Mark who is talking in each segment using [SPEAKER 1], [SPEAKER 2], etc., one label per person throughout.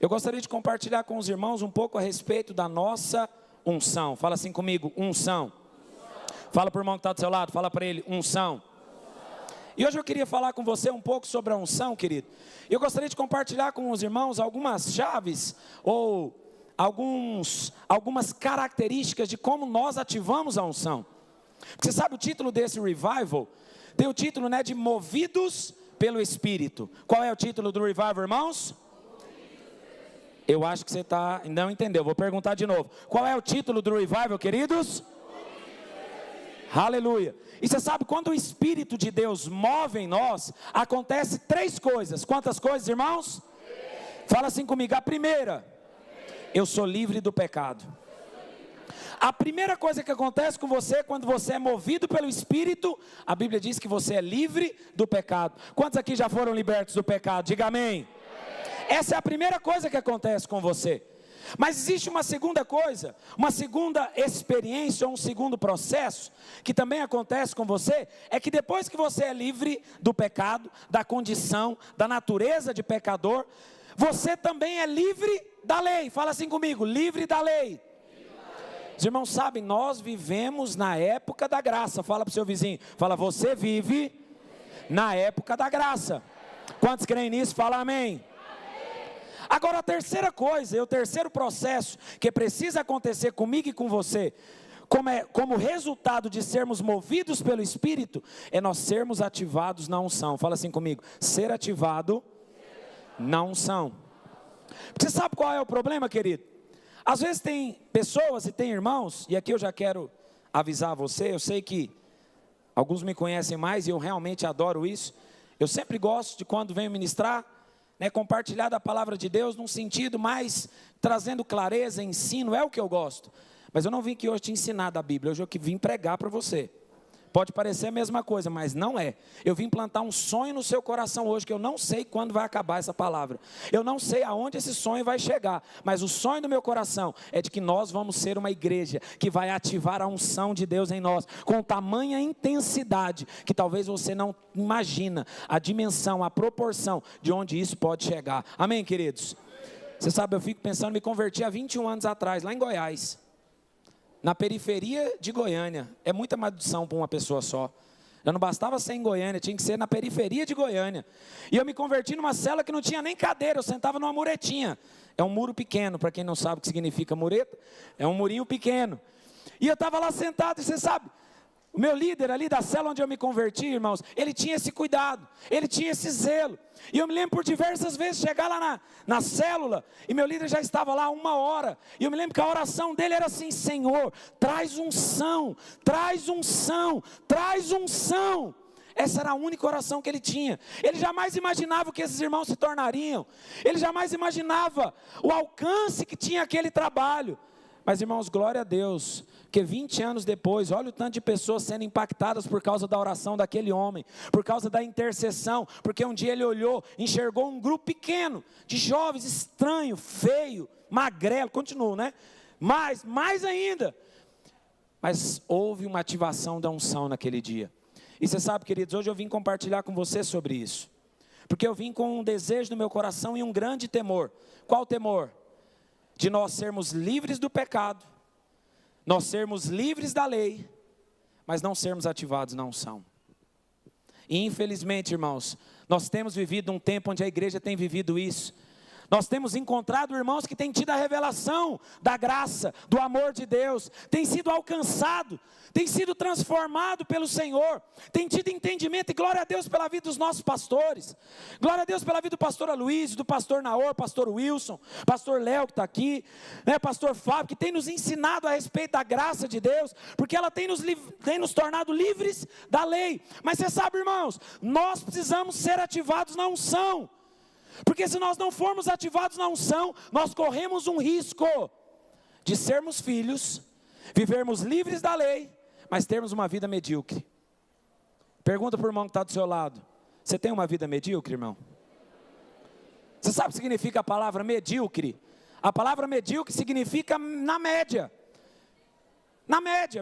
[SPEAKER 1] Eu gostaria de compartilhar com os irmãos um pouco a respeito da nossa unção. Fala assim comigo, unção. Fala para o irmão que está do seu lado, fala para ele, unção. E hoje eu queria falar com você um pouco sobre a unção, querido. Eu gostaria de compartilhar com os irmãos algumas chaves ou algumas características de como nós ativamos a unção. Porque você sabe o título desse revival? Tem o título, né, de Movidos pelo Espírito. Qual é o título do revival, irmãos? Eu acho que você não entendeu, vou perguntar de novo. Qual é o título do revival, queridos? Aleluia. E você sabe, quando o Espírito de Deus move em nós, acontece 3 coisas. Quantas coisas, irmãos? Fala assim comigo. A primeira, eu sou livre do pecado. A primeira coisa que acontece com você, quando você é movido pelo Espírito, a Bíblia diz que você é livre do pecado. Quantos aqui já foram libertos do pecado? Diga amém. Essa é a primeira coisa que acontece com você. Mas existe uma segunda coisa, uma segunda experiência, ou um segundo processo, que também acontece com você, é que depois que você é livre do pecado, da condição, da natureza de pecador, você também é livre da lei. Fala assim comigo, livre da lei. Os irmãos sabem, nós vivemos na época da graça. Fala para o seu vizinho, fala, você vive na época da graça. Quantos creem nisso? Fala amém. Agora a terceira coisa, o terceiro processo que precisa acontecer comigo e com você, como resultado de sermos movidos pelo Espírito, é nós sermos ativados na unção. Fala assim comigo, ser ativado na unção. Você sabe qual é o problema, querido? Às vezes tem pessoas e tem irmãos, e aqui eu já quero avisar você, eu sei que alguns me conhecem mais e eu realmente adoro isso. Eu sempre gosto de quando venho ministrar, compartilhar da palavra de Deus num sentido mais trazendo clareza, ensino, é o que eu gosto. Mas eu não vim aqui hoje te ensinar da Bíblia, hoje eu vim pregar para você. Pode parecer a mesma coisa, mas não é. Eu vim plantar um sonho no seu coração hoje, que eu não sei quando vai acabar essa palavra. Eu não sei aonde esse sonho vai chegar, mas o sonho do meu coração é de que nós vamos ser uma igreja que vai ativar a unção de Deus em nós, com tamanha intensidade, que talvez você não imagina a dimensão, a proporção de onde isso pode chegar. Amém, queridos? Você sabe, eu fico pensando, me converti há 21 anos atrás, lá em Goiás. Na periferia de Goiânia, é muita maldição para uma pessoa só. Eu não bastava ser em Goiânia, tinha que ser na periferia de Goiânia. E eu me converti numa cela que não tinha nem cadeira, eu sentava numa muretinha. É um muro pequeno, para quem não sabe o que significa mureta, é um murinho pequeno. E eu estava lá sentado, e você sabe, o meu líder ali da cela onde eu me converti, irmãos, ele tinha esse cuidado, ele tinha esse zelo. E eu me lembro por diversas vezes chegar lá na célula, e meu líder já estava lá 1 hora. E eu me lembro que a oração dele era assim, Senhor, traz unção, traz unção, traz unção. Essa era a única oração que ele tinha. Ele jamais imaginava o que esses irmãos se tornariam. Ele jamais imaginava o alcance que tinha aquele trabalho. Mas irmãos, glória a Deus, que 20 anos depois, olha o tanto de pessoas sendo impactadas por causa da oração daquele homem, por causa da intercessão, porque um dia ele olhou, enxergou um grupo pequeno, de jovens, estranho, feio, magrelo, continuo, né? Mais ainda, mas houve uma ativação da unção naquele dia. E você sabe, queridos, hoje eu vim compartilhar com você sobre isso, porque eu vim com um desejo no meu coração e um grande temor. Qual temor? De nós sermos livres do pecado, nós sermos livres da lei, mas não sermos ativados na unção. E infelizmente, irmãos, nós temos vivido um tempo onde a igreja tem vivido isso. Nós temos encontrado irmãos que têm tido a revelação da graça, do amor de Deus, tem sido alcançado, tem sido transformado pelo Senhor, tem tido entendimento, e glória a Deus pela vida dos nossos pastores, glória a Deus pela vida do pastor Aloysio, do pastor Naor, pastor Wilson, pastor Léo que está aqui, pastor Fábio, que tem nos ensinado a respeito da graça de Deus, porque ela tem nos tornado livres da lei. Mas você sabe, irmãos, nós precisamos ser ativados na unção. Porque se nós não formos ativados na unção, nós corremos um risco de sermos filhos, vivermos livres da lei, mas termos uma vida medíocre. Pergunta para o irmão que está do seu lado, você tem uma vida medíocre, irmão? Você sabe o que significa a palavra medíocre? A palavra medíocre significa na média,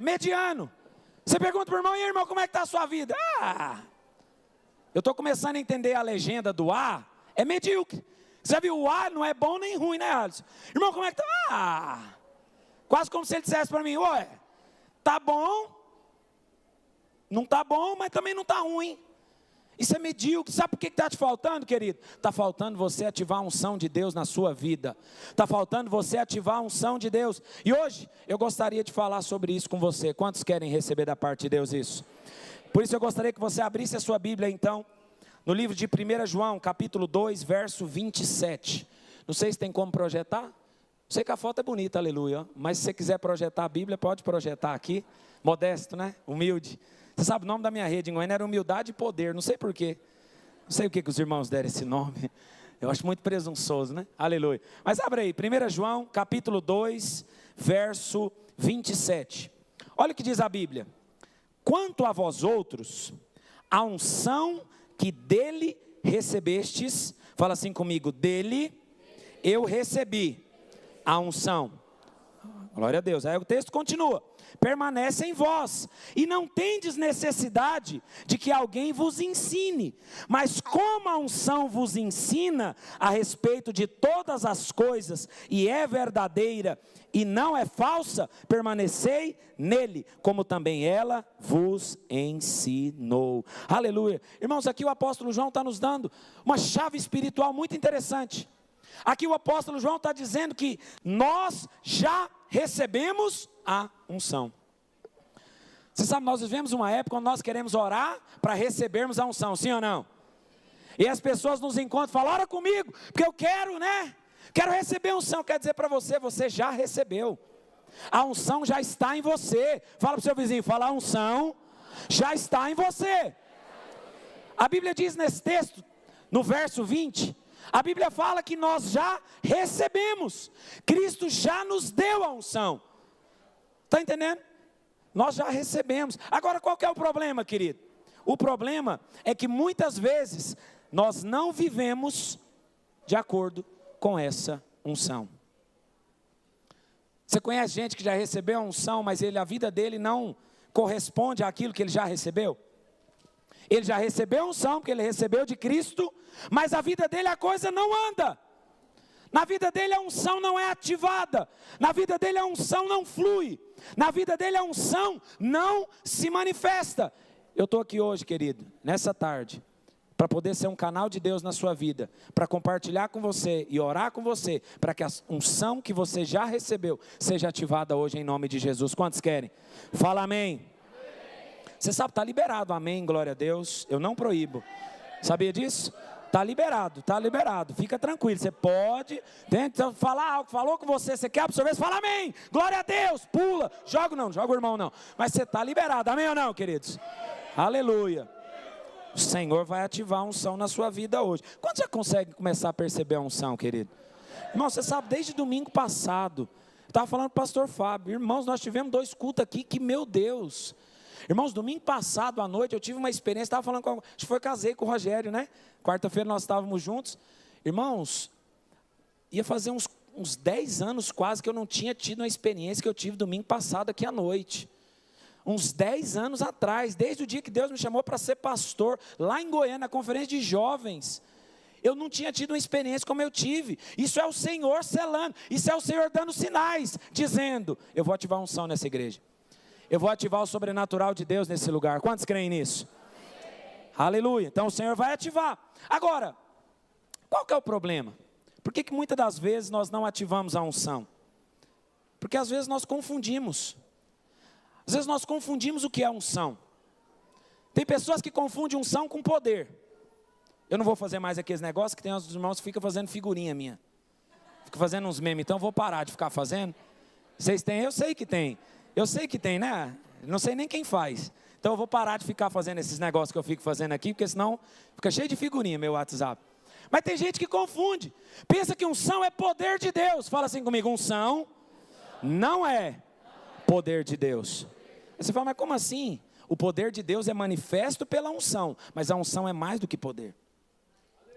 [SPEAKER 1] mediano. Você pergunta para o irmão, e irmão, como é que está a sua vida? Eu estou começando a entender a legenda do é medíocre. Você viu, o ar não é bom nem ruim, né, Alisson? Irmão, como é que tá? Quase como se ele dissesse para mim, ué, tá bom, não tá bom, mas também não tá ruim. Isso é medíocre. Sabe por que está te faltando, querido? Está faltando você ativar a unção de Deus na sua vida. Está faltando você ativar a unção de Deus. E hoje, eu gostaria de falar sobre isso com você. Quantos querem receber da parte de Deus isso? Por isso eu gostaria que você abrisse a sua Bíblia então, no livro de 1 João, capítulo 2, verso 27. Não sei se tem como projetar. Sei que a foto é bonita, aleluia. Mas se você quiser projetar a Bíblia, pode projetar aqui. Modesto, né? Humilde. Você sabe o nome da minha rede em Goiânia era Humildade e Poder. Não sei porquê. Não sei o que os irmãos deram esse nome. Eu acho muito presunçoso, né? Aleluia. Mas abre aí, 1 João, capítulo 2, verso 27. Olha o que diz a Bíblia. Quanto a vós outros, a unção que dele recebestes, fala assim comigo, dele eu recebi a unção. Glória a Deus. Aí o texto continua. Permanece em vós, e não tendes necessidade de que alguém vos ensine, mas como a unção vos ensina a respeito de todas as coisas, e é verdadeira e não é falsa, permanecei nele, como também ela vos ensinou. Aleluia. Irmãos, aqui o apóstolo João está nos dando uma chave espiritual muito interessante. Aqui o apóstolo João está dizendo que nós já recebemos a unção. Você sabe, nós vivemos uma época onde nós queremos orar para recebermos a unção, sim ou não? E as pessoas nos encontram e falam, ora comigo, porque eu quero, né? Quero receber a unção. Quer dizer para você, você já recebeu. A unção já está em você. Fala para o seu vizinho, fala, a unção já está em você. A Bíblia diz nesse texto, no verso 20, a Bíblia fala que nós já recebemos. Cristo já nos deu a unção. Está entendendo? Nós já recebemos. Agora qual que é o problema, querido? O problema é que muitas vezes nós não vivemos de acordo com essa unção. Você conhece gente que já recebeu a unção, mas a vida dele não corresponde àquilo que ele já recebeu? Ele já recebeu a unção, porque ele recebeu de Cristo, mas a vida dele a coisa não anda. Na vida dele a unção não é ativada. Na vida dele a unção não flui. Na vida dele a unção não se manifesta. Eu estou aqui hoje, querido, nessa tarde, para poder ser um canal de Deus na sua vida, para compartilhar com você e orar com você, para que a unção que você já recebeu seja ativada hoje em nome de Jesus. Quantos querem? Fala amém. Você sabe, está liberado, amém, glória a Deus. Eu não proíbo. Sabia disso? Está liberado, fica tranquilo, você pode, tenta falar algo, falou com você, você quer absorver, você fala amém, glória a Deus, pula, joga o irmão não, mas você está liberado, amém ou não, queridos? Aleluia. O Senhor vai ativar a unção na sua vida hoje. Quando já consegue começar a perceber a unção, querido? Irmão, você sabe, desde domingo passado, eu estava falando com o pastor Fábio, irmãos, nós tivemos 2 cultos aqui, que meu Deus. Irmãos, domingo passado à noite eu tive uma experiência, estava falando com, acho que casei com o Rogério, né? Quarta-feira nós estávamos juntos. Irmãos, ia fazer uns 10 anos quase que eu não tinha tido uma experiência que eu tive domingo passado aqui à noite. Uns 10 anos atrás, desde o dia que Deus me chamou para ser pastor, lá em Goiânia, na conferência de jovens. Eu não tinha tido uma experiência como eu tive. Isso é o Senhor selando, isso é o Senhor dando sinais, dizendo, eu vou ativar a unção nessa igreja. Eu vou ativar o sobrenatural de Deus nesse lugar. Quantos creem nisso? Aleluia. Então o Senhor vai ativar. Agora, qual que é o problema? Por que muitas das vezes nós não ativamos a unção? Porque às vezes nós confundimos. Às vezes nós confundimos o que é unção. Tem pessoas que confundem unção com poder. Eu não vou fazer mais aqueles negócios que tem os irmãos que ficam fazendo figurinha minha. Ficam fazendo uns memes, então eu vou parar de ficar fazendo. Vocês têm? Eu sei que tem. Eu sei que tem, né? Não sei nem quem faz. Então eu vou parar de ficar fazendo esses negócios que eu fico fazendo aqui, porque senão fica cheio de figurinha meu WhatsApp. Mas tem gente que confunde. Pensa que unção é poder de Deus. Fala assim comigo, unção não é poder de Deus. Aí você fala, mas como assim? O poder de Deus é manifesto pela unção, mas a unção é mais do que poder.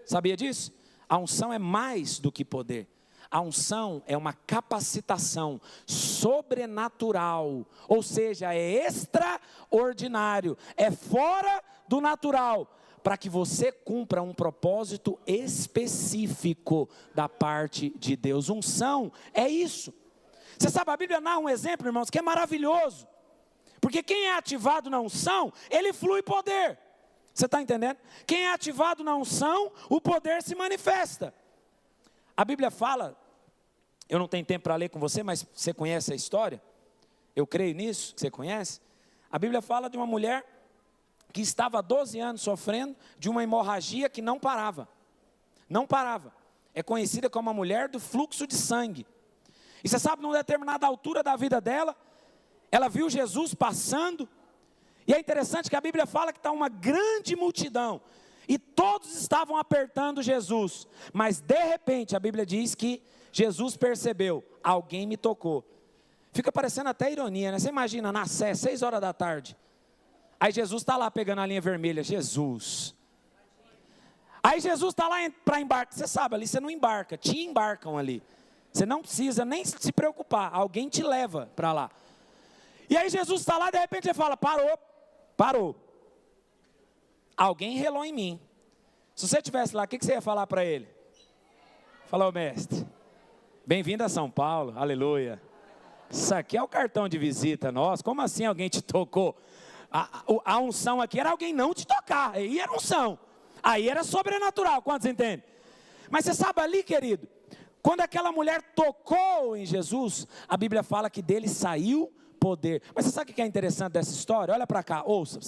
[SPEAKER 1] Sabia disso? A unção é mais do que poder. A unção é uma capacitação sobrenatural, ou seja, é extraordinário, é fora do natural, para que você cumpra um propósito específico da parte de Deus. Unção é isso. Você sabe, a Bíblia dá um exemplo, irmãos, que é maravilhoso. Porque quem é ativado na unção, ele flui poder. Você está entendendo? Quem é ativado na unção, o poder se manifesta. A Bíblia fala, eu não tenho tempo para ler com você, mas você conhece a história? Eu creio nisso, que você conhece. A Bíblia fala de uma mulher que estava há 12 anos sofrendo de uma hemorragia que não parava. Não parava. É conhecida como a mulher do fluxo de sangue. E você sabe, numa determinada altura da vida dela, ela viu Jesus passando. E é interessante que a Bíblia fala que está uma grande multidão. E todos estavam apertando Jesus. Mas de repente a Bíblia diz que Jesus percebeu, alguém me tocou. Fica parecendo até ironia, né? Você imagina, na Sé, 6 horas da tarde. Aí Jesus está lá pegando a linha vermelha, Jesus. Aí Jesus está lá para embarcar, você sabe, ali você não embarca, te embarcam ali. Você não precisa nem se preocupar, alguém te leva para lá. E aí Jesus está lá, de repente ele fala, parou. Alguém relou em mim. Se você estivesse lá, o que você ia falar para ele? Falou, mestre, bem-vindo a São Paulo, aleluia. Isso aqui é o cartão de visita nosso, como assim alguém te tocou? A unção aqui era alguém não te tocar, aí era unção, aí era sobrenatural, quantos entendem? Mas você sabe ali, querido, quando aquela mulher tocou em Jesus, a Bíblia fala que dele saiu poder. Mas você sabe o que é interessante dessa história? Olha para cá, ouça.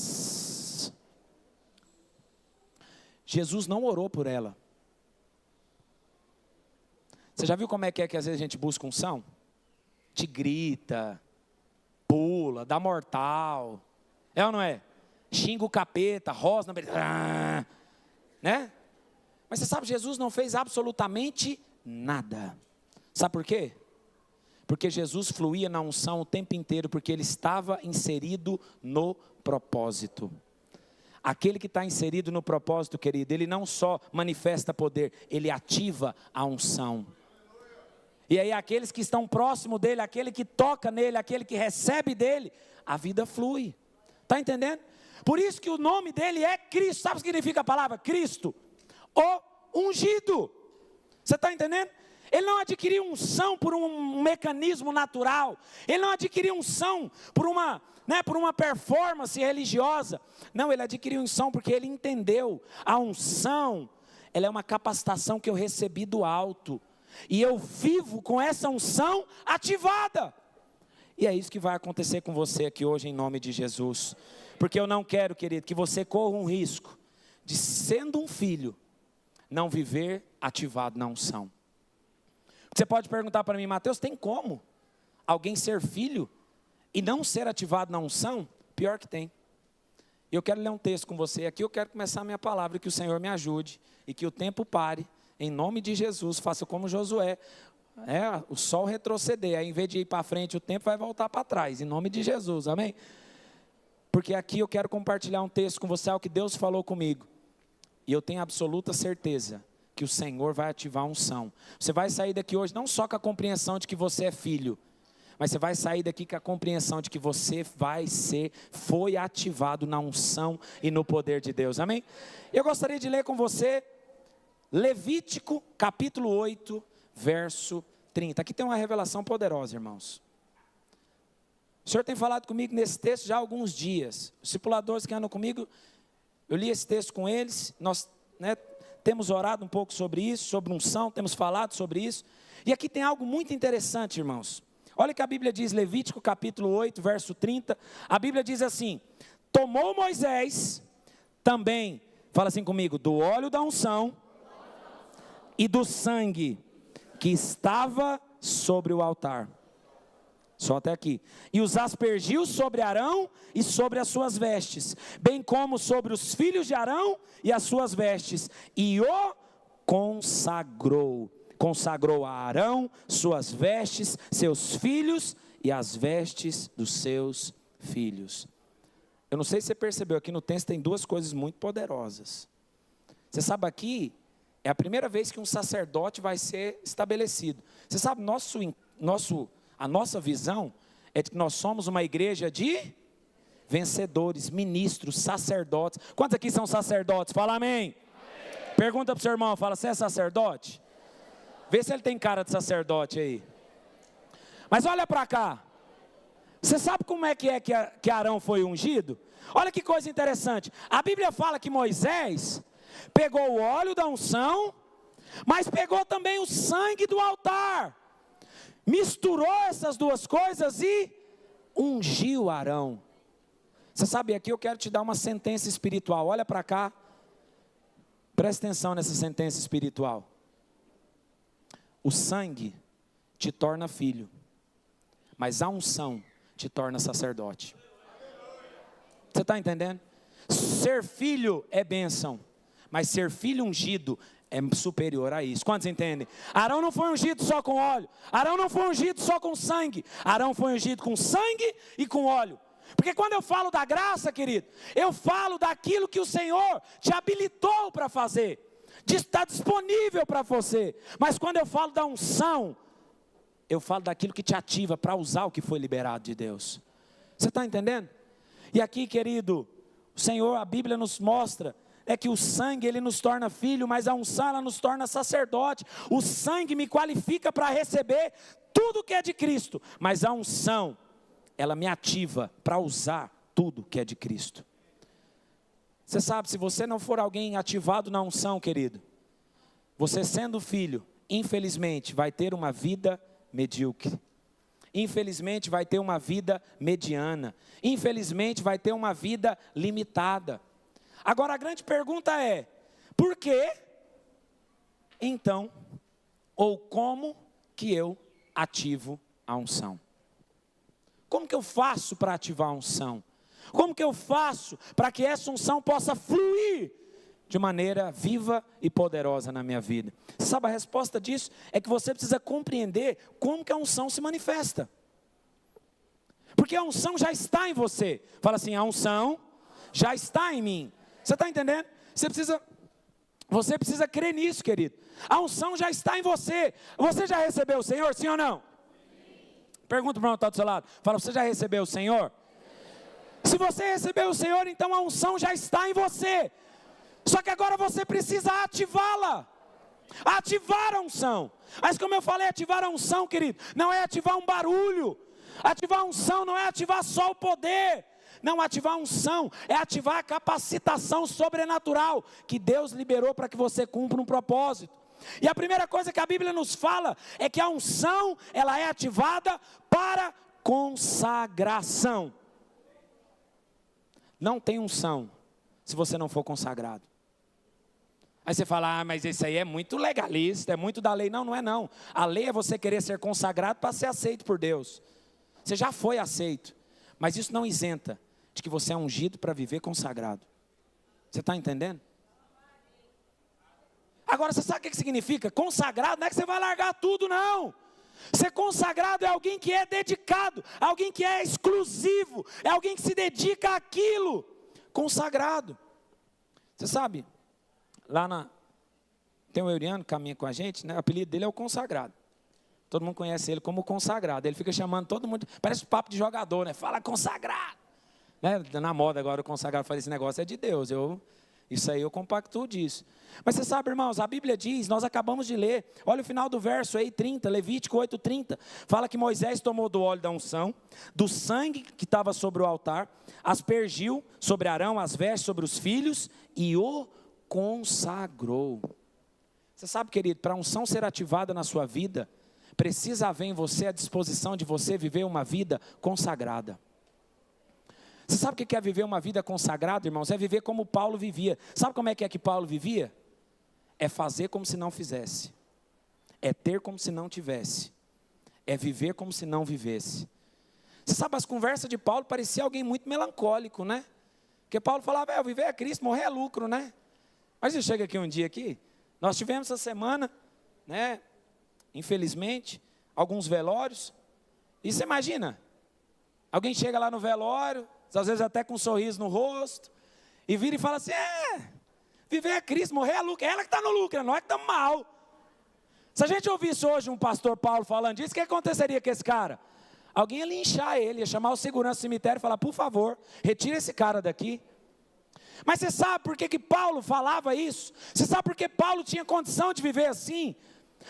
[SPEAKER 1] Jesus não orou por ela. Você já viu como é que às vezes a gente busca unção? Te grita, pula, dá mortal, é ou não é? Xinga o capeta, rosna, né? Mas você sabe, Jesus não fez absolutamente nada. Sabe por quê? Porque Jesus fluía na unção o tempo inteiro, porque ele estava inserido no propósito. Aquele que está inserido no propósito, querido, ele não só manifesta poder, ele ativa a unção. E aí aqueles que estão próximo dele, aquele que toca nele, aquele que recebe dele, a vida flui. Está entendendo? Por isso que o nome dele é Cristo. Sabe o que significa a palavra Cristo? O ungido. Você está entendendo? Ele não adquiriu unção por um mecanismo natural. Ele não adquiriu unção por uma performance religiosa. Não, ele adquiriu unção porque ele entendeu. A unção, ela é uma capacitação que eu recebi do alto. E eu vivo com essa unção ativada. E é isso que vai acontecer com você aqui hoje, em nome de Jesus. Porque eu não quero, querido, que você corra um risco de, sendo um filho, não viver ativado na unção. Você pode perguntar para mim, Mateus, tem como alguém ser filho e não ser ativado na unção? Pior que tem. Eu quero ler um texto com você. Aqui eu quero começar a minha palavra, que o Senhor me ajude e que o tempo pare. Em nome de Jesus, faça como Josué. O sol retroceder, aí em vez de ir para frente, o tempo vai voltar para trás. Em nome de Jesus, amém? Porque aqui eu quero compartilhar um texto com você, algo que Deus falou comigo. E eu tenho absoluta certeza que o Senhor vai ativar a unção. Você vai sair daqui hoje não só com a compreensão de que você é filho, mas você vai sair daqui com a compreensão de que você foi ativado na unção e no poder de Deus, amém? Eu gostaria de ler com você Levítico capítulo 8, verso 30. Aqui tem uma revelação poderosa, irmãos. O Senhor tem falado comigo nesse texto já há alguns dias. Os discipuladores que andam comigo, eu li esse texto com eles. Nós temos orado um pouco sobre isso, sobre unção, temos falado sobre isso. E aqui tem algo muito interessante, irmãos. Olha o que a Bíblia diz, Levítico capítulo 8, verso 30. A Bíblia diz assim: tomou Moisés também, fala assim comigo, do óleo da unção e do sangue que estava sobre o altar. Só até aqui. E os aspergiu sobre Arão e sobre as suas vestes, bem como sobre os filhos de Arão e as suas vestes. E o consagrou. Consagrou a Arão, suas vestes, seus filhos e as vestes dos seus filhos. Eu não sei se você percebeu, aqui no texto tem duas coisas muito poderosas. Você sabe, aqui é a primeira vez que um sacerdote vai ser estabelecido. Você sabe, a nossa visão é de que nós somos uma igreja de vencedores, ministros, sacerdotes. Quantos aqui são sacerdotes? Fala amém. Pergunta para o seu irmão, fala, você é sacerdote? Vê se ele tem cara de sacerdote aí. Mas olha para cá. Você sabe como é que Arão foi ungido? Olha que coisa interessante. A Bíblia fala que Moisés pegou o óleo da unção, mas pegou também o sangue do altar. Misturou essas duas coisas e ungiu Arão. Você sabe, aqui eu quero te dar uma sentença espiritual. Olha para cá. Presta atenção nessa sentença espiritual. O sangue te torna filho, mas a unção te torna sacerdote. Você está entendendo? Ser filho é bênção, mas ser filho ungido é superior a isso. Quantos entendem? Arão não foi ungido só com óleo. Arão não foi ungido só com sangue. Arão foi ungido com sangue e com óleo. Porque quando eu falo da graça, querido, eu falo daquilo que o Senhor te habilitou para fazer. Está disponível para você. Mas quando eu falo da unção, eu falo daquilo que te ativa para usar o que foi liberado de Deus. Você está entendendo? E aqui, querido, o Senhor, a Bíblia nos mostra, é que o sangue, ele nos torna filho, mas a unção, ela nos torna sacerdote. O sangue me qualifica para receber tudo que é de Cristo, mas a unção, ela me ativa para usar tudo que é de Cristo. Você sabe, se você não for alguém ativado na unção, querido, você sendo filho, infelizmente, vai ter uma vida medíocre. Infelizmente vai ter uma vida mediana. Infelizmente vai ter uma vida limitada. Agora a grande pergunta é, por que, então, ou como que eu ativo a unção? Como que eu faço para ativar a unção? Como que eu faço para que essa unção possa fluir de maneira viva e poderosa na minha vida? Você sabe, a resposta disso é que você precisa compreender como que a unção se manifesta. Porque a unção já está em você. Fala assim, a unção já está em mim. Você está entendendo? Você precisa crer nisso, querido. A unção já está em você. Você já recebeu o Senhor, sim ou não? Pergunta para o irmão que está do seu lado. Fala, você já recebeu o Senhor? Se você recebeu o Senhor, então a unção já está em você. Só que agora você precisa ativá-la. Ativar a unção. Mas como eu falei, ativar a unção, querido, não é ativar um barulho. Ativar a unção não é ativar só o poder. Não, ativar a unção é ativar a capacitação sobrenatural que Deus liberou para que você cumpra um propósito. E a primeira coisa que a Bíblia nos fala é que a unção, ela é ativada para consagração. Não tem unção se você não for consagrado. Aí você fala, mas isso aí é muito legalista, é muito da lei. Não, não é não. A lei é você querer ser consagrado para ser aceito por Deus. Você já foi aceito, mas isso não isenta de que você é ungido para viver consagrado. Você está entendendo? Agora, você sabe o que significa? Consagrado não é que você vai largar tudo, não. Ser consagrado é alguém que é dedicado, alguém que é exclusivo, é alguém que se dedica àquilo. Consagrado. Você sabe, tem um Euriano que caminha com a gente, né? O apelido dele é o Consagrado. Todo mundo conhece ele como Consagrado. Ele fica chamando todo mundo, parece papo de jogador, né? Fala consagrado. Né? Na moda agora o consagrado faz esse negócio, é de Deus. Isso aí eu compactuo disso. Mas você sabe, irmãos, a Bíblia diz, nós acabamos de ler, olha o final do verso aí, 30, Levítico 8:30, fala que Moisés tomou do óleo da unção, do sangue que estava sobre o altar, aspergiu sobre Arão, as vestes sobre os filhos e o consagrou. Você sabe, querido, para a unção ser ativada na sua vida, precisa haver em você a disposição de você viver uma vida consagrada. Você sabe o que é viver uma vida consagrada, irmãos? É viver como Paulo vivia. Sabe como é que Paulo vivia? É fazer como se não fizesse. É ter como se não tivesse. É viver como se não vivesse. Você sabe, as conversas de Paulo parecia alguém muito melancólico, né? Porque Paulo falava, viver é Cristo, morrer é lucro, né? Mas você chega aqui um dia aqui, nós tivemos essa semana, né? Infelizmente, alguns velórios. E você imagina, alguém chega lá no velório, às vezes até com um sorriso no rosto, e vira e fala assim, viver é Cristo, morrer é lucro, é ela que está no lucro, nós que estamos mal. Se a gente ouvisse hoje um pastor Paulo falando disso, o que aconteceria com esse cara? alguém ia linchar ele, ia chamar o segurança do cemitério e falar, por favor, retira esse cara daqui. Mas você sabe por que Paulo falava isso? Você sabe por que Paulo tinha condição de viver assim?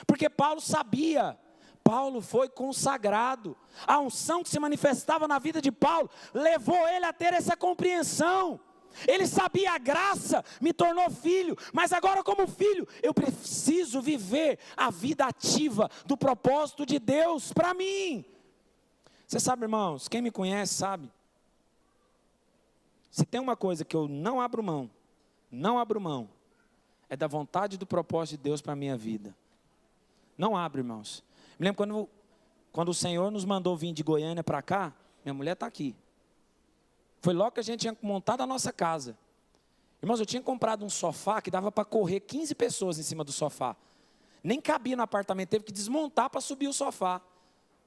[SPEAKER 1] Porque Paulo sabia, Paulo foi consagrado. A unção que se manifestava na vida de Paulo levou ele a ter essa compreensão. Ele sabia, a graça me tornou filho, mas agora como filho, eu preciso viver a vida ativa do propósito de Deus para mim. Você sabe, irmãos, quem me conhece sabe, se tem uma coisa que eu não abro mão, é da vontade e do propósito de Deus para a minha vida. Não abro, irmãos. Me lembro quando o Senhor nos mandou vir de Goiânia para cá, minha mulher está aqui. Foi logo que a gente tinha montado a nossa casa. Irmãos, eu tinha comprado um sofá que dava para correr 15 pessoas em cima do sofá. Nem cabia no apartamento, teve que desmontar para subir o sofá.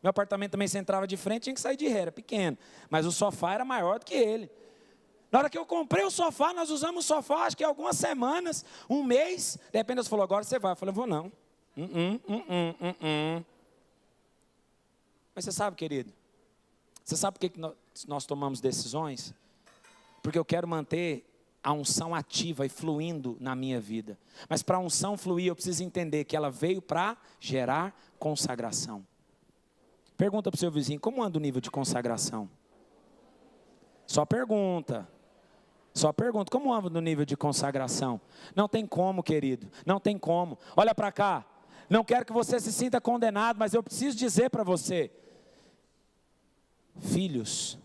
[SPEAKER 1] Meu apartamento também, se entrava de frente, tinha que sair de ré, era pequeno. Mas o sofá era maior do que ele. Na hora que eu comprei o sofá, nós usamos o sofá, acho que algumas semanas, um mês. De repente Deus falou, agora você vai. Eu falei, vou não. Mas você sabe, querido, você sabe por que nós tomamos decisões? Porque eu quero manter a unção ativa e fluindo na minha vida. Mas para a unção fluir, eu preciso entender que ela veio para gerar consagração. Pergunta para o seu vizinho, como anda o nível de consagração? Só pergunta, como anda no nível de consagração? Não tem como, querido, não tem como. Olha para cá, não quero que você se sinta condenado, mas eu preciso dizer para você, filhos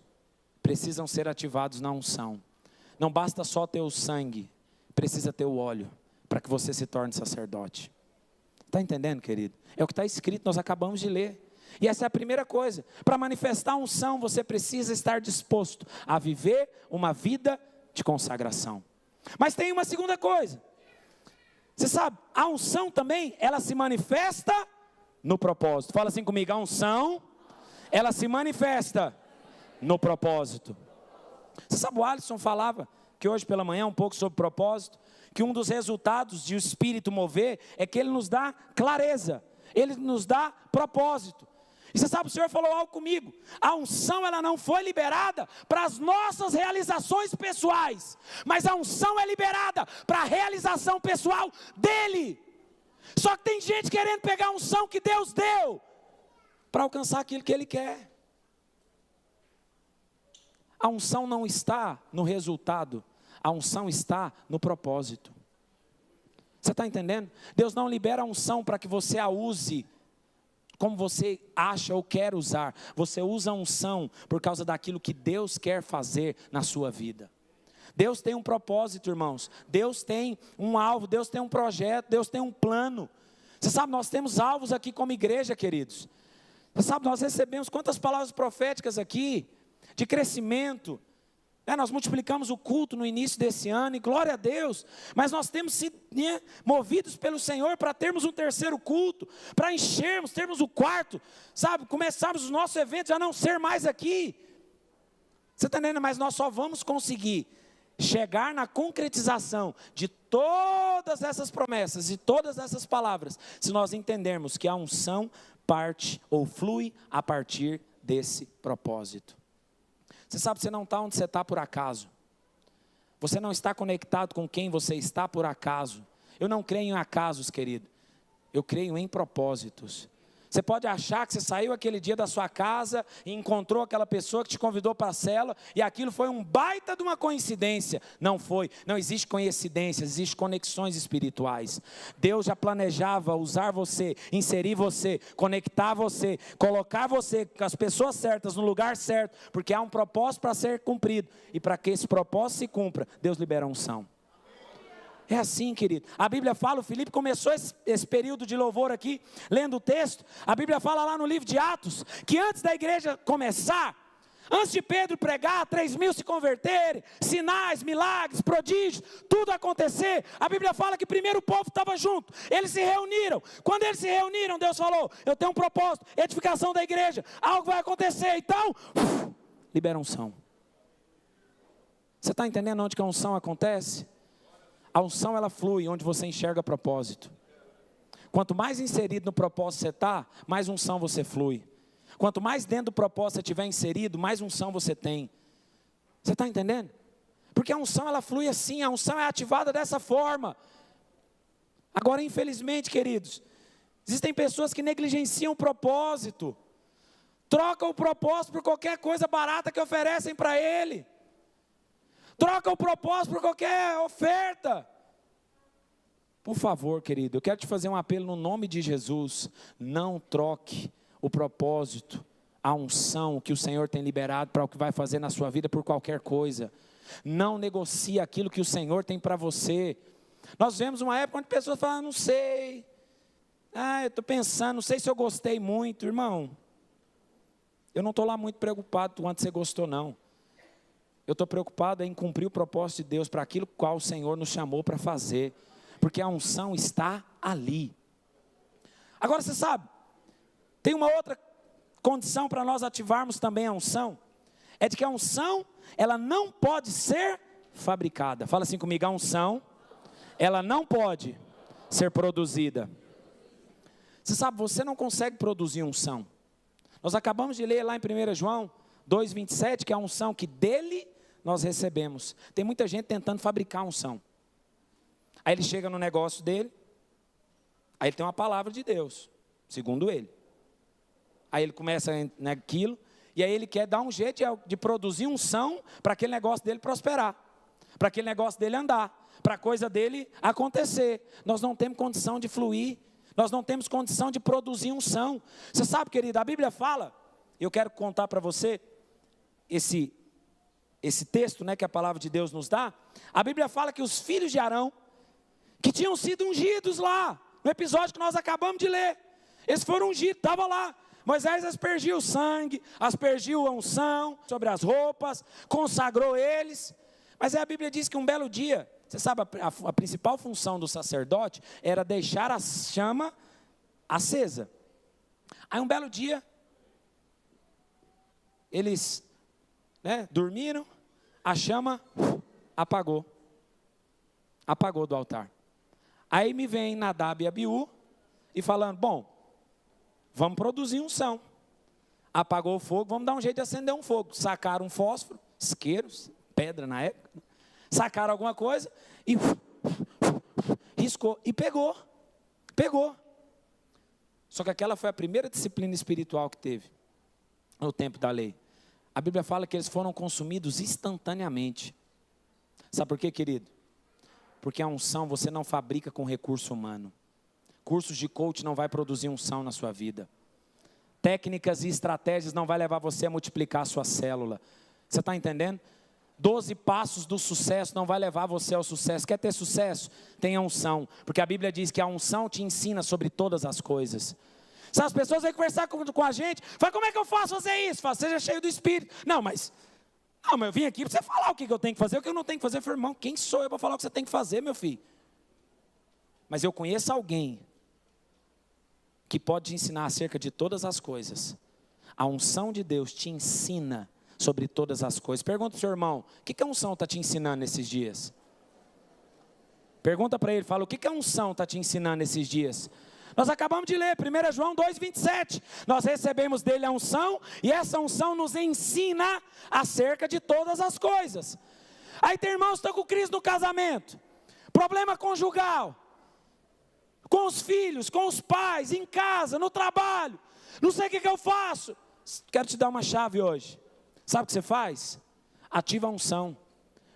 [SPEAKER 1] precisam ser ativados na unção. Não basta só ter o sangue, precisa ter o óleo, para que você se torne sacerdote. Está entendendo, querido? É o que está escrito, nós acabamos de ler. E essa é a primeira coisa. Para manifestar a unção, você precisa estar disposto a viver uma vida de consagração. Mas tem uma segunda coisa. Você sabe, a unção também, ela se manifesta no propósito. Fala assim comigo, a unção, ela se manifesta no propósito. Você sabe, o Alisson falava que hoje pela manhã um pouco sobre propósito, que um dos resultados de o Espírito mover é que ele nos dá clareza, ele nos dá propósito. E você sabe, o Senhor falou algo comigo, a unção ela não foi liberada para as nossas realizações pessoais, mas a unção é liberada para a realização pessoal dEle. Só que tem gente querendo pegar a unção que Deus deu, para alcançar aquilo que Ele quer. A unção não está no resultado, a unção está no propósito. Você está entendendo? Deus não libera a unção para que você a use como você acha ou quer usar. Você usa a unção por causa daquilo que Deus quer fazer na sua vida. Deus tem um propósito, irmãos. Deus tem um alvo, Deus tem um projeto, Deus tem um plano. Você sabe, nós temos alvos aqui como igreja, queridos. Você sabe, nós recebemos quantas palavras proféticas aqui, de crescimento. Nós multiplicamos o culto no início desse ano, e glória a Deus, mas nós temos sido movidos pelo Senhor para termos um terceiro culto, para enchermos, termos o quarto, sabe, começarmos os nossos eventos a não ser mais aqui. Você está entendendo? Mas nós só vamos conseguir chegar na concretização de todas essas promessas e todas essas palavras, se nós entendermos que a unção parte ou flui a partir desse propósito. Você sabe, você não está onde você está por acaso. Você não está conectado com quem você está por acaso. Eu não creio em acasos, querido. Eu creio em propósitos. Você pode achar que você saiu aquele dia da sua casa e encontrou aquela pessoa que te convidou para a célula e aquilo foi um baita de uma coincidência. Não foi. Não existe coincidências, existem conexões espirituais. Deus já planejava usar você, inserir você, conectar você, colocar você com as pessoas certas no lugar certo, porque há um propósito para ser cumprido. E para que esse propósito se cumpra, Deus libera a unção. É assim, querido. A Bíblia fala, o Felipe começou esse período de louvor aqui, lendo o texto. A Bíblia fala lá no livro de Atos, que antes da igreja começar, antes de Pedro pregar, 3.000 se converterem, sinais, milagres, prodígios, tudo acontecer. A Bíblia fala que primeiro o povo estava junto, eles se reuniram. Quando eles se reuniram, Deus falou, eu tenho um propósito, edificação da igreja, algo vai acontecer. Então, libera a unção. Você está entendendo onde que a unção acontece? A unção ela flui onde você enxerga propósito. Quanto mais inserido no propósito você está, mais unção você flui. Quanto mais dentro do propósito você estiver inserido, mais unção você tem. Você está entendendo? Porque a unção, ela flui assim, a unção é ativada dessa forma. Agora, infelizmente, queridos, existem pessoas que negligenciam o propósito. Trocam o propósito por qualquer coisa barata que oferecem para ele. Trocam o propósito por qualquer oferta. Por favor, querido, eu quero te fazer um apelo no nome de Jesus. Não troque o propósito, a unção que o Senhor tem liberado para o que vai fazer na sua vida por qualquer coisa. Não negocie aquilo que o Senhor tem para você. Nós vemos uma época onde pessoas falam, não sei, eu estou pensando, não sei se eu gostei muito. Irmão, eu não estou lá muito preocupado quanto você gostou, não. Eu estou preocupado em cumprir o propósito de Deus para aquilo qual o Senhor nos chamou para fazer, porque a unção está ali. Agora você sabe, tem uma outra condição para nós ativarmos também a unção, é de que a unção, ela não pode ser fabricada. Fala assim comigo, a unção, ela não pode ser produzida. Você sabe, você não consegue produzir unção. Nós acabamos de ler lá em 1 João 2,27, que é a unção que dele nós recebemos. Tem muita gente tentando fabricar unção. Aí ele chega no negócio dele, aí ele tem uma palavra de Deus, segundo ele. Aí ele começa naquilo, e aí ele quer dar um jeito de produzir unção para aquele negócio dele prosperar, para aquele negócio dele andar, para a coisa dele acontecer. Nós não temos condição de fluir, nós não temos condição de produzir unção. Você sabe, querido, a Bíblia fala, eu quero contar para você esse texto, que a palavra de Deus nos dá. A Bíblia fala que os filhos de Arão, que tinham sido ungidos lá, no episódio que nós acabamos de ler, eles foram ungidos, estavam lá. Moisés aspergiu o sangue, aspergiu a unção sobre as roupas, consagrou eles. Mas aí a Bíblia diz que um belo dia, você sabe, a principal função do sacerdote era deixar a chama acesa. Aí um belo dia, eles dormiram, a chama apagou do altar. Aí me vem Nadab e Abiú e falando, bom, vamos produzir unção. Apagou o fogo, vamos dar um jeito de acender um fogo. Sacaram um fósforo, isqueiros, pedra na época, sacaram alguma coisa e riscou e pegou. Só que aquela foi a primeira disciplina espiritual que teve no tempo da lei. A Bíblia fala que eles foram consumidos instantaneamente. Sabe por quê, querido? Porque a unção você não fabrica com recurso humano. Cursos de coach não vai produzir unção na sua vida. Técnicas e estratégias não vai levar você a multiplicar a sua célula. Você está entendendo? 12 passos do sucesso não vai levar você ao sucesso. Quer ter sucesso? Tenha unção. Porque a Bíblia diz que a unção te ensina sobre todas as coisas. Sabe, as pessoas vêm conversar com a gente, fala, como é que eu faço fazer isso? Fala, seja cheio do Espírito. Não, mas eu vim aqui para você falar o que eu tenho que fazer, o que eu não tenho que fazer. Eu falei, irmão, quem sou eu para falar o que você tem que fazer, meu filho? Mas eu conheço alguém que pode te ensinar acerca de todas as coisas. A unção de Deus te ensina sobre todas as coisas. Pergunta para o seu irmão, o que a unção está te ensinando nesses dias? Pergunta para ele, fala, o que a unção está te ensinando nesses dias? Nós acabamos de ler, 1 João 2,27. Nós recebemos dele a unção, e essa unção nos ensina acerca de todas as coisas. Aí tem irmãos que estão com crise no casamento, problema conjugal, com os filhos, com os pais, em casa, no trabalho. Não sei o que eu faço. Quero te dar uma chave hoje. Sabe o que você faz? Ativa a unção.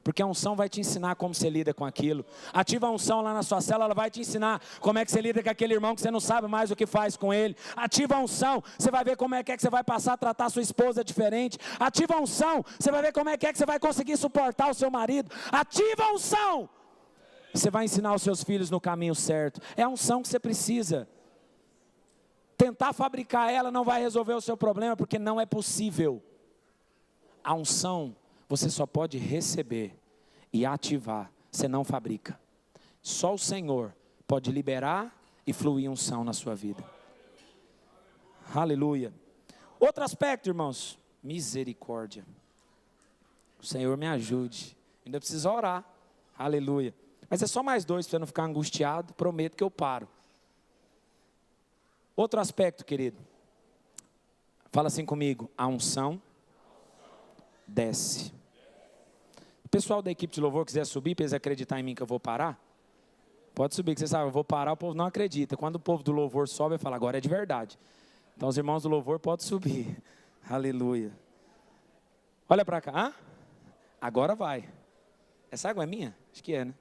[SPEAKER 1] Porque a unção vai te ensinar como você lida com aquilo. Ativa a unção lá na sua célula, ela vai te ensinar como é que você lida com aquele irmão que você não sabe mais o que faz com ele. Ativa a unção, você vai ver como é que você vai passar a tratar a sua esposa diferente. Ativa a unção, você vai ver como é que você vai conseguir suportar o seu marido. Ativa a unção. Você vai ensinar os seus filhos no caminho certo. É a unção que você precisa. Tentar fabricar ela não vai resolver o seu problema, porque não é possível. A unção você só pode receber e ativar, você não fabrica. Só o Senhor pode liberar e fluir unção na sua vida. Aleluia. Outro aspecto, irmãos, misericórdia. O Senhor me ajude. Ainda precisa orar. Aleluia. Mas é só mais 2 para você não ficar angustiado. Prometo que eu paro. Outro aspecto, querido. Fala assim comigo, a unção desce. O pessoal da equipe de louvor quiser subir, para eles acreditar em mim que eu vou parar, pode subir, que você sabe, eu vou parar, o povo não acredita. Quando o povo do louvor sobe, eu falo, agora é de verdade. Então os irmãos do louvor podem subir. Aleluia. Olha para cá. Hã? Agora vai. Essa água é minha? Acho que é, né?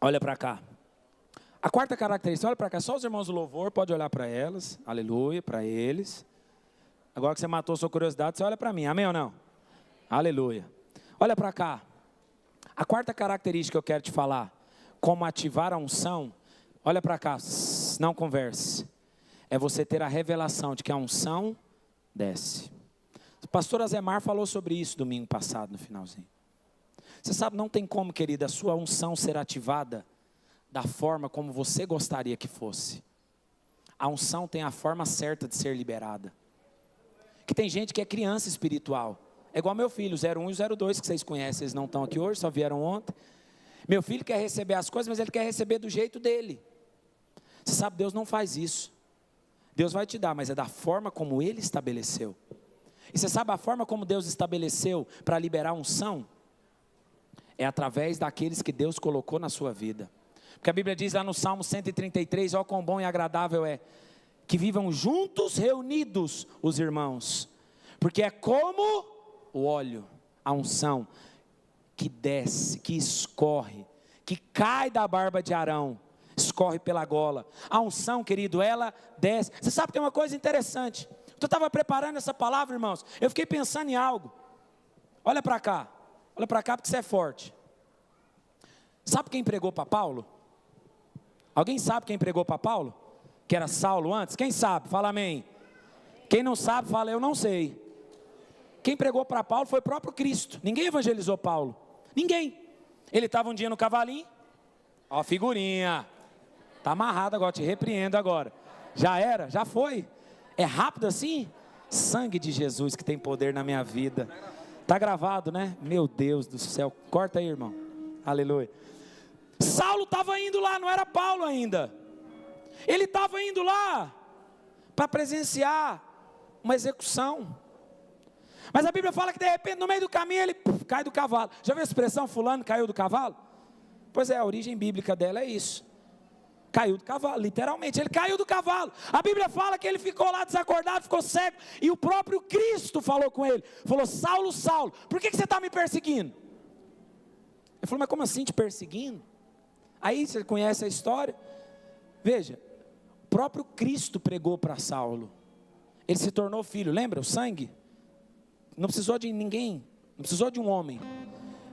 [SPEAKER 1] Olha para cá. A quarta característica, olha para cá. Só os irmãos do louvor podem olhar para elas. Aleluia, para eles. Agora que você matou sua curiosidade, você olha para mim. Amém ou não? Aleluia. Olha para cá. A quarta característica que eu quero te falar, como ativar a unção, olha para cá, não converse. É você ter a revelação de que a unção desce. O pastor Azemar falou sobre isso domingo passado, no finalzinho. Você sabe, não tem como, querida, a sua unção ser ativada da forma como você gostaria que fosse. A unção tem a forma certa de ser liberada. Que tem gente que é criança espiritual. É igual meu filho, 01 e 02, que vocês conhecem, eles não estão aqui hoje, só vieram ontem. Meu filho quer receber as coisas, mas ele quer receber do jeito dele. Você sabe, Deus não faz isso. Deus vai te dar, mas é da forma como Ele estabeleceu. E você sabe a forma como Deus estabeleceu para liberar unção? É através daqueles que Deus colocou na sua vida. Porque a Bíblia diz lá no Salmo 133, ó quão bom e agradável é, que vivam juntos, reunidos os irmãos. Porque é como o óleo, a unção, que desce, que escorre, que cai da barba de Arão, escorre pela gola. A unção, querido, ela desce. Você sabe que tem uma coisa interessante. Eu estava preparando essa palavra, irmãos, eu fiquei pensando em algo. Olha para cá porque você é forte. Sabe quem pregou para Paulo? Alguém sabe quem pregou para Paulo? Que era Saulo antes? Quem sabe? Fala amém. Quem não sabe, fala eu não sei. Quem pregou para Paulo foi o próprio Cristo. Ninguém evangelizou Paulo. Ninguém. Ele estava um dia no cavalinho. Ó a figurinha. Está amarrado agora, te repreendo agora. Já era? Já foi? É rápido assim? Sangue de Jesus que tem poder na minha vida. Está gravado, né? Meu Deus do céu. Corta aí, irmão. Aleluia. Saulo estava indo lá, não era Paulo ainda. Ele estava indo lá para presenciar uma execução. Mas a Bíblia fala que de repente no meio do caminho ele cai do cavalo. Já viu a expressão fulano caiu do cavalo? Pois é, a origem bíblica dela é isso. Caiu do cavalo, literalmente, ele caiu do cavalo. A Bíblia fala que ele ficou lá desacordado, ficou cego. E o próprio Cristo falou com ele. Falou, Saulo, Saulo, por que você está me perseguindo? Ele falou, mas como assim te perseguindo? Aí você conhece a história. Veja, o próprio Cristo pregou para Saulo. Ele se tornou filho, lembra o sangue? Não precisou de ninguém, não precisou de um homem.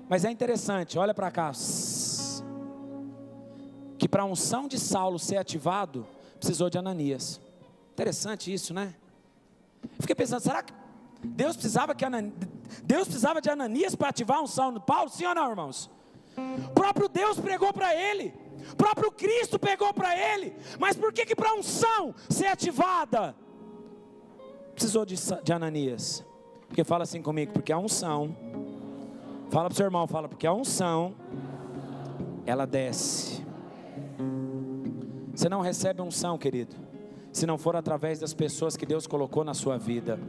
[SPEAKER 1] Mas é interessante, olha para cá. Que para a unção de Saulo ser ativado, precisou de Ananias. Interessante isso, né? Eu fiquei pensando, será que Deus precisava de Ananias para ativar a unção de Paulo? Sim ou não, irmãos? O próprio Deus pregou para ele. O próprio Cristo pregou para ele. Mas por que para a unção ser ativada precisou de Ananias? Porque fala assim comigo, porque a unção, fala para o seu irmão, fala, porque a unção, ela desce. Você não recebe unção, querido, se não for através das pessoas que Deus colocou na sua vida.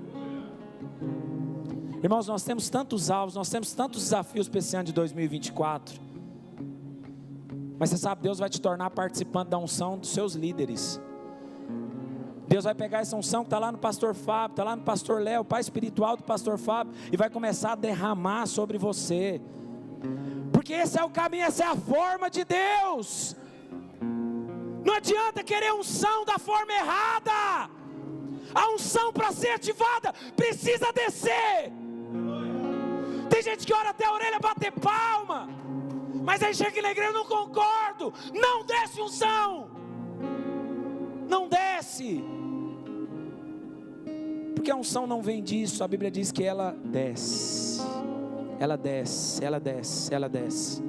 [SPEAKER 1] Irmãos, nós temos tantos alvos, nós temos tantos desafios para esse ano de 2024. Mas você sabe, Deus vai te tornar participante da unção dos seus líderes. Deus vai pegar essa unção que está lá no pastor Fábio, está lá no pastor Léo, o pai espiritual do pastor Fábio, e vai começar a derramar sobre você. Porque esse é o caminho, essa é a forma de Deus. Não adianta querer unção da forma errada. A unção para ser ativada precisa descer. Tem gente que ora até a orelha bater palma, mas aí chega na igreja, eu não concordo. Não desce unção. Não desce. Porque a unção não vem disso. A Bíblia diz que ela desce. Ela desce, ela desce, ela desce.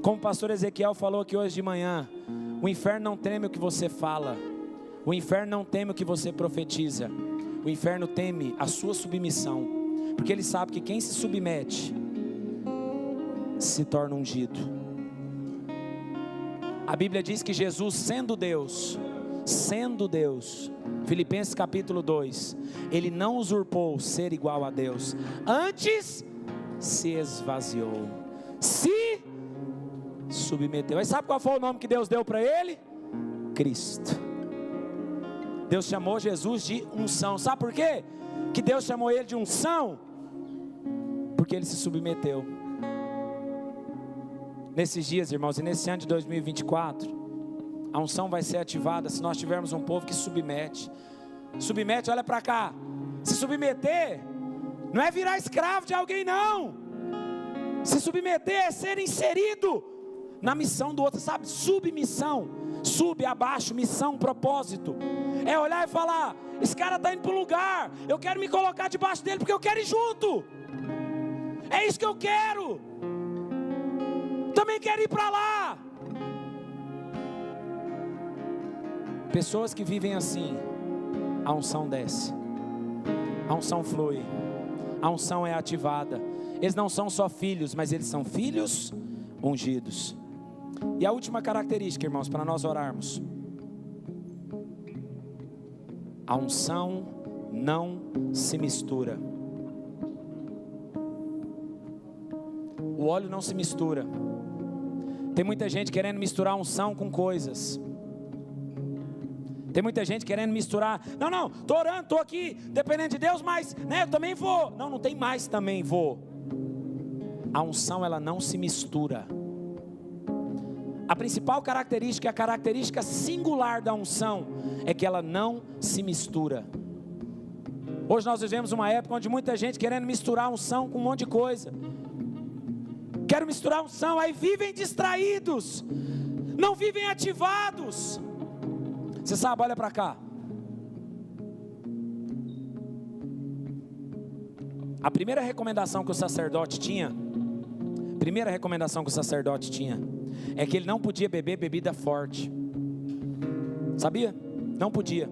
[SPEAKER 1] Como o pastor Ezequiel falou aqui hoje de manhã, o inferno não teme o que você fala. O inferno não teme o que você profetiza. O inferno teme a sua submissão. Porque ele sabe que quem se submete se torna ungido. A Bíblia diz que Jesus, sendo Deus, sendo Deus, Filipenses capítulo 2, ele não usurpou ser igual a Deus, antes se esvaziou, se submeteu. Aí sabe qual foi o nome que Deus deu para ele? Cristo. Deus chamou Jesus de unção. Sabe por quê que Deus chamou ele de unção? Porque ele se submeteu. Nesses dias, irmãos, e nesse ano de 2024, a unção vai ser ativada se nós tivermos um povo que submete. Submete, olha para cá. Se submeter não é virar escravo de alguém, não. Se submeter é ser inserido na missão do outro, sabe? Submissão, sub, abaixo, missão, propósito. É olhar e falar: esse cara está indo para um lugar, eu quero me colocar debaixo dele porque eu quero ir junto. É isso que eu quero. Também quero ir para lá. Pessoas que vivem assim, a unção desce, a unção flui, a unção é ativada. Eles não são só filhos, mas eles são filhos ungidos. E a última característica, irmãos, para nós orarmos: a unção não se mistura. O óleo não se mistura. Tem muita gente querendo misturar unção com coisas. Tem muita gente querendo misturar. Não, estou orando, estou aqui, dependendo de Deus, mas eu também vou. Não tem mais também vou. A unção, ela não se mistura. A principal característica, a característica singular da unção, é que ela não se mistura. Hoje nós vivemos uma época onde muita gente querendo misturar a unção com um monte de coisa. Quero misturar a unção, aí vivem distraídos, não vivem ativados. Você sabe, olha para cá. A primeira recomendação que o sacerdote tinha, é que ele não podia beber bebida forte. Sabia? Não podia.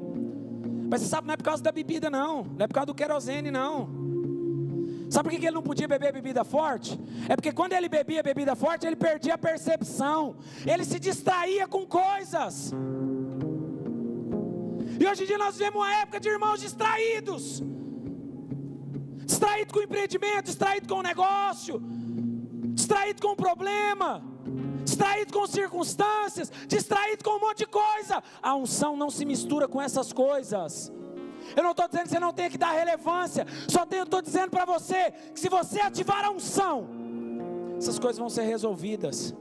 [SPEAKER 1] Mas você sabe, não é por causa da bebida não é por causa do querosene não. Sabe por que ele não podia beber bebida forte? É porque quando ele bebia bebida forte, ele perdia a percepção, ele se distraía com coisas. E hoje em dia nós vivemos uma época de irmãos distraídos. Distraído com o empreendimento, distraído com o negócio, distraído com o problema, distraído com circunstâncias, distraído com um monte de coisa. A unção não se mistura com essas coisas. Eu não estou dizendo que você não tem que dar relevância, estou dizendo para você que se você ativar a unção, essas coisas vão ser resolvidas.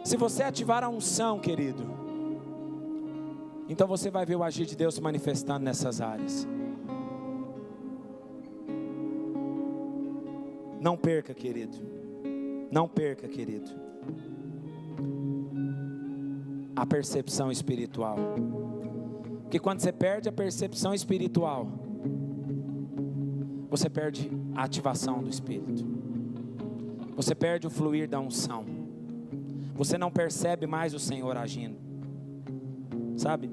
[SPEAKER 1] Se você ativar a unção, querido, então você vai ver o agir de Deus se manifestando nessas áreas. Não perca, querido. Não perca, querido, a percepção espiritual. Porque quando você perde a percepção espiritual, você perde a ativação do Espírito. Você perde o fluir da unção. Você não percebe mais o Senhor agindo. Sabe?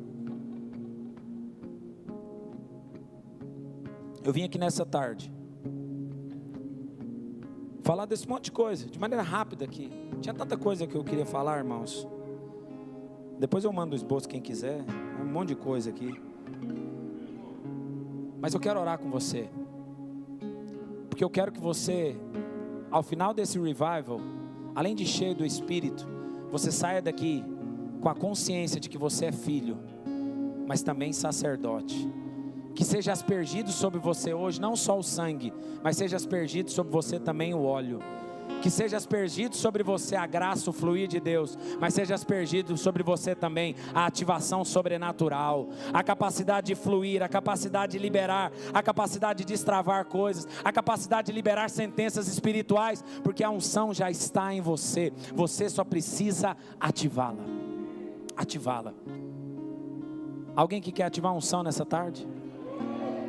[SPEAKER 1] Eu vim aqui nessa tarde falar desse monte de coisa, de maneira rápida aqui. Tinha tanta coisa que eu queria falar, irmãos. Depois eu mando o esboço quem quiser. Um monte de coisa aqui. Mas eu quero orar com você. Porque eu quero que você, ao final desse revival, além de cheio do Espírito, você saia daqui com a consciência de que você é filho, mas também sacerdote. Que seja aspergido sobre você hoje, não só o sangue, mas seja aspergido sobre você também o óleo. Que seja aspergido sobre você a graça, o fluir de Deus, mas seja aspergido sobre você também a ativação sobrenatural, a capacidade de fluir, a capacidade de liberar, a capacidade de destravar coisas, a capacidade de liberar sentenças espirituais, porque a unção já está em você, você só precisa ativá-la. Ativá-la. Alguém que quer ativar a unção nessa tarde?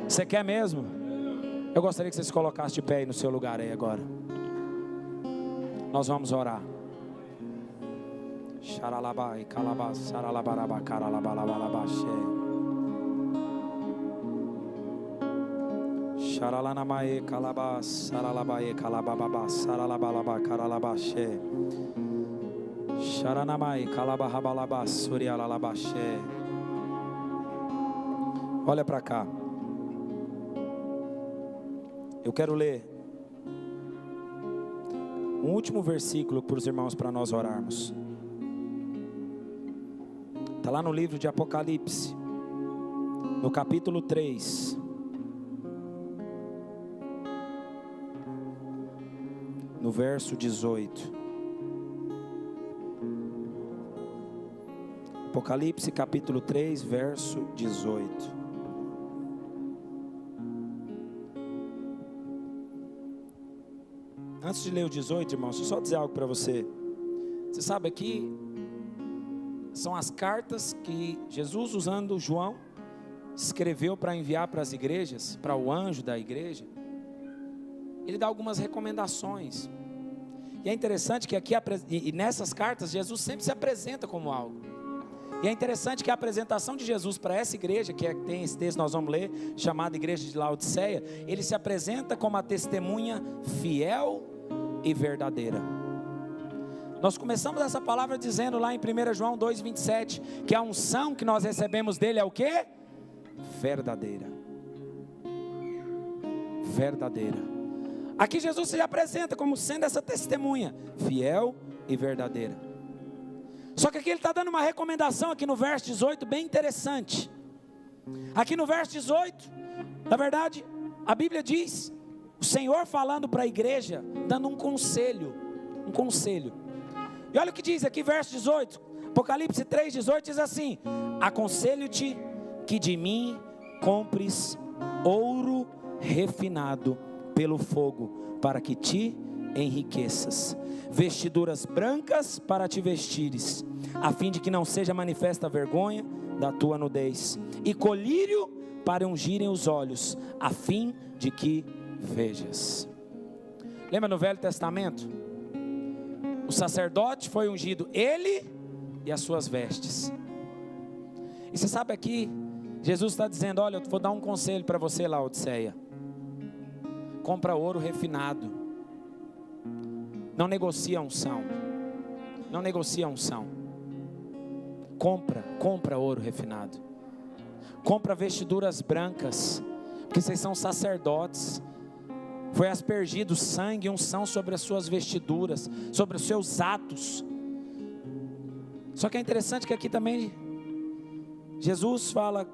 [SPEAKER 1] Você quer mesmo? Eu gostaria que você se colocasse de pé aí no seu lugar aí agora. Nós vamos orar. Xaralabai, calabas, saralabaraba, caralabalabalabachê. Xaralanamae, calabas, saralabae, calabababa, saralabalaba, caralabachê. Xaranamai, calabahabalabas, surialalabachê. Olha para cá. Eu quero ler um último versículo para os irmãos, para nós orarmos. Está lá no livro de Apocalipse, no capítulo 3. No verso 18. Apocalipse capítulo 3, verso 18. Antes de ler o 18, irmãos, deixa eu só dizer algo para você. Você sabe aqui, são as cartas que Jesus, usando João, escreveu para enviar para as igrejas, para o anjo da igreja. Ele dá algumas recomendações. E é interessante que aqui, e nessas cartas, Jesus sempre se apresenta como algo. E é interessante que a apresentação de Jesus para essa igreja, que tem esse texto, nós vamos ler, chamada Igreja de Laodiceia, ele se apresenta como a testemunha fiel e verdadeira. Nós começamos essa palavra dizendo lá em 1 João 2,27, que a unção que nós recebemos dele é o quê? Verdadeira. Verdadeira. Aqui Jesus se apresenta como sendo essa testemunha fiel e verdadeira. Só que aqui ele está dando uma recomendação aqui no verso 18 bem interessante. Aqui no verso 18, na verdade, a Bíblia diz, o Senhor falando para a igreja, dando um conselho. Um conselho. E olha o que diz aqui, verso 18, Apocalipse 3,18 diz assim: aconselho-te que de mim compres ouro refinado pelo fogo, para que te enriqueças, vestiduras brancas para te vestires, a fim de que não seja manifesta a vergonha da tua nudez, e colírio para ungirem os olhos, a fim de que vejas. Lembra no Velho Testamento? O sacerdote foi ungido, ele e as suas vestes. E você sabe aqui, Jesus está dizendo: olha, eu vou dar um conselho para você, Laodiceia. Compra ouro refinado. Não negocia a unção. Não negocia a unção. Compra ouro refinado. Compra vestiduras brancas, porque vocês são sacerdotes. Foi aspergido sangue e unção sobre as suas vestiduras, sobre os seus atos. Só que é interessante que aqui também Jesus fala: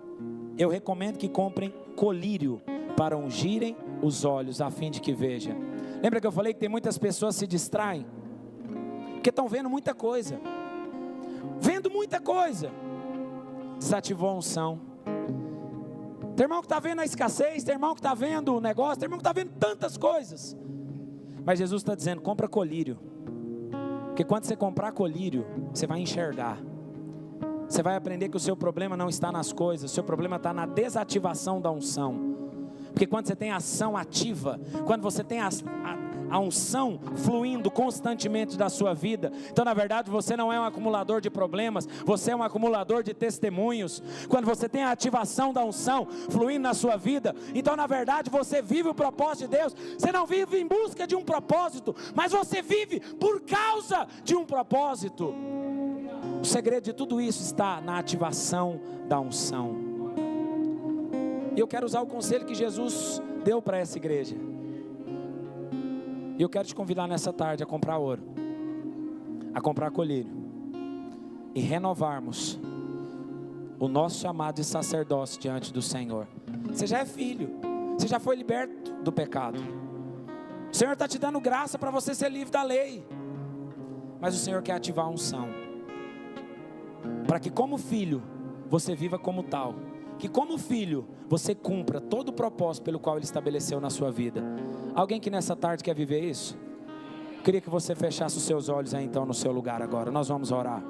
[SPEAKER 1] eu recomendo que comprem colírio para ungirem os olhos, a fim de que veja. Lembra que eu falei que tem muitas pessoas que se distraem? Porque estão vendo muita coisa. Vendo muita coisa. Desativou a unção. Tem irmão que está vendo a escassez, tem irmão que está vendo o negócio, tem irmão que está vendo tantas coisas. Mas Jesus está dizendo: compra colírio. Porque quando você comprar colírio, você vai enxergar. Você vai aprender que o seu problema não está nas coisas, o seu problema está na desativação da unção. Porque quando você tem ação ativa, quando você tem a unção fluindo constantemente da sua vida, então na verdade você não é um acumulador de problemas, você é um acumulador de testemunhos. Quando você tem a ativação da unção fluindo na sua vida, então na verdade você vive o propósito de Deus. Você não vive em busca de um propósito, mas você vive por causa de um propósito. O segredo de tudo isso está na ativação da unção. E eu quero usar o conselho que Jesus deu para essa igreja. E eu quero te convidar nessa tarde a comprar ouro, a comprar colírio, e renovarmos o nosso chamado de sacerdócio diante do Senhor. Você já é filho, você já foi liberto do pecado. O Senhor está te dando graça para você ser livre da lei. Mas o Senhor quer ativar a unção, para que como filho, você viva como tal. Que como filho, você cumpra todo o propósito pelo qual Ele estabeleceu na sua vida. Alguém que nessa tarde quer viver isso? Queria que você fechasse os seus olhos aí então no seu lugar agora. Nós vamos orar.